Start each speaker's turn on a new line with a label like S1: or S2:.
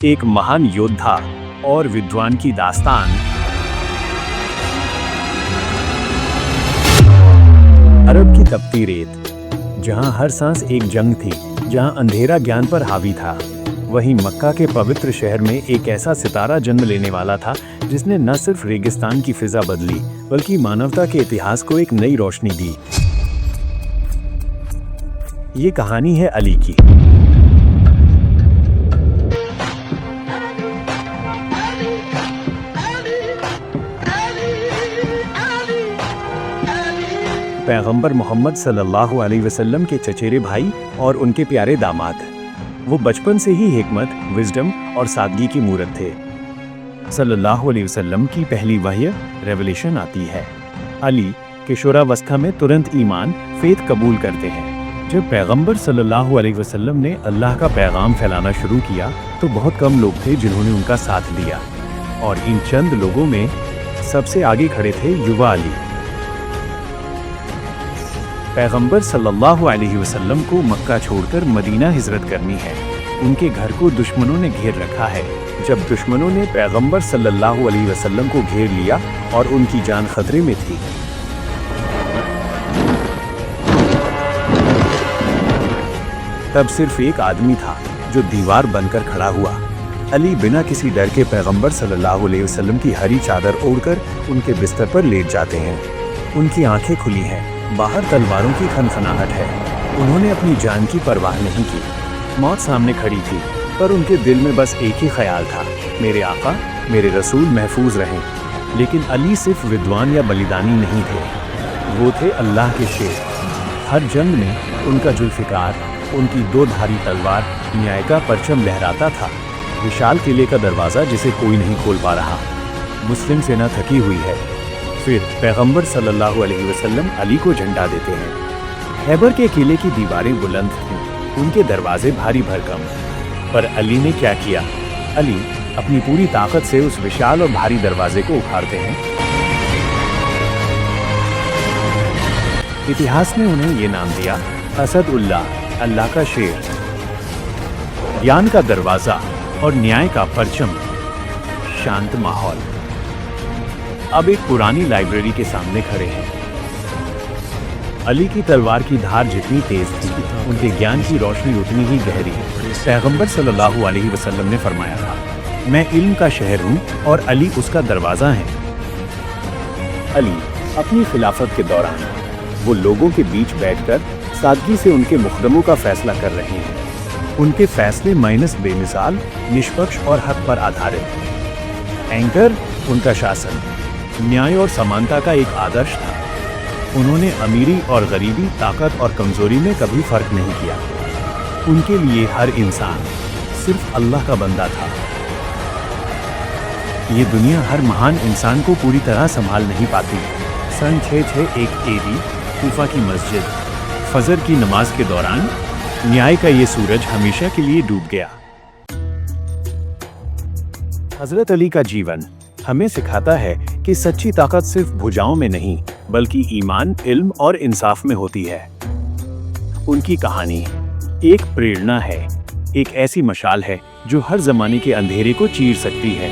S1: एक महान योद्धा और विद्वान की दास्तान। अरब की तपती रेत, जहां हर सांस एक जंग थी, जहां अंधेरा ज्ञान पर हावी था, वहीं मक्का के पवित्र शहर में एक ऐसा सितारा जन्म लेने वाला था जिसने न सिर्फ रेगिस्तान की फिजा बदली बल्कि मानवता के इतिहास को एक नई रोशनी दी। ये कहानी है अली की। पैगंबर मोहम्मद सल्लल्लाहु अलैहि वसल्लम के चचेरे भाई और उनके प्यारे दामाद। वो बचपन से ही हिकमत, विजडम और सादगी की मूरत थे। सल्लल्लाहु अलैहि वसल्लम की पहली वह्य रेवलेशन आती है। अली किशोरावस्था में तुरंत ईमान फेथ कबूल करते हैं। जब पैगंबर सल्लल्लाहु अलैहि वसल्लम ने अल्लाह का पैगाम फैलाना शुरू किया तो बहुत कम लोग थे जिन्होंने उनका साथ दिया, और इन चंद लोगों में सबसे आगे खड़े थे युवा अली। पैगंबर सल्लल्लाहु अलैहि वसल्लम को मक्का छोड़कर मदीना हिजरत करनी है। उनके घर को दुश्मनों ने घेर रखा है। जब दुश्मनों ने पैगंबर सल्लल्लाहु अलैहि वसल्लम को घेर लिया और उनकी जान खतरे में थी, तब सिर्फ एक आदमी था जो दीवार बनकर खड़ा हुआ। अली बिना किसी डर के पैगंबर सल्लल्लाहु अलैहि वसल्लम की हरी चादर ओढ़कर उनके बिस्तर पर लेट जाते हैं। उनकी आंखें खुली हैं, बाहर तलवारों की खनखनाहट है। उन्होंने अपनी जान की परवाह नहीं की। मौत सामने खड़ी थी, पर उनके दिल में बस एक ही ख्याल था, मेरे आका, मेरे रसूल महफूज रहें। लेकिन अली सिर्फ विद्वान या बलिदानी नहीं थे, वो थे अल्लाह के शेर। हर जंग में उनका जुल्फिकार, उनकी दो धारी तलवार, न्याय का परचम लहराता था। विशाल किले का दरवाज़ा जिसे कोई नहीं खोल पा रहा। मुस्लिम सेना थकी हुई है। फिर पैगंबर सल्लल्लाहु अलैहि वसल्लम अली को झंडा देते हैं। खैबर के किले की दीवारें बुलंद थीं, उनके दरवाजे भारी भरकम। पर अली ने क्या किया? अली अपनी पूरी ताकत से उस विशाल और भारी दरवाजे को उखाड़ते हैं। इतिहास ने उन्हें ये नाम दिया, असद-उल्लाह, अल्लाह का शेर। ज्ञान का दरवाजा और न्याय का परचम। शांत माहौल। अब एक पुरानी लाइब्रेरी के सामने खड़े हैं। अली की तलवार की धार जितनी तेज थी, उनके ज्ञान की रोशनी उतनी ही गहरी। पैगंबर सल्लल्लाहु अलैहि वसल्लम ने फरमाया था, मैं इल्म का शहर हूँ और अली उसका दरवाज़ा है। अली अपनी खिलाफत के दौरान वो लोगों के बीच बैठकर सादगी से उनके मुकदमों का फैसला कर रहे हैं। उनके फैसले माइनस बेमिसाल, निष्पक्ष और हक पर आधारित। एंकर उनका शासन, न्याय और समानता का एक आदर्श था। उन्होंने अमीरी और गरीबी, ताकत और कमजोरी में कभी फर्क नहीं किया। उनके लिए हर इंसान सिर्फ अल्लाह का बंदा था। ये दुनिया हर महान इंसान को पूरी तरह संभाल नहीं पाती। सन 661 AD कूफा की मस्जिद, फजर की नमाज के दौरान न्याय का ये सूरज हमेशा के लिए डूब गया। हजरत अली का जीवन हमें सिखाता है कि सच्ची ताकत सिर्फ भुजाओं में नहीं बल्कि ईमान, इल्म और इंसाफ में होती है। उनकी कहानी एक प्रेरणा है, एक ऐसी मशाल है जो हर जमाने के अंधेरे को चीर सकती है।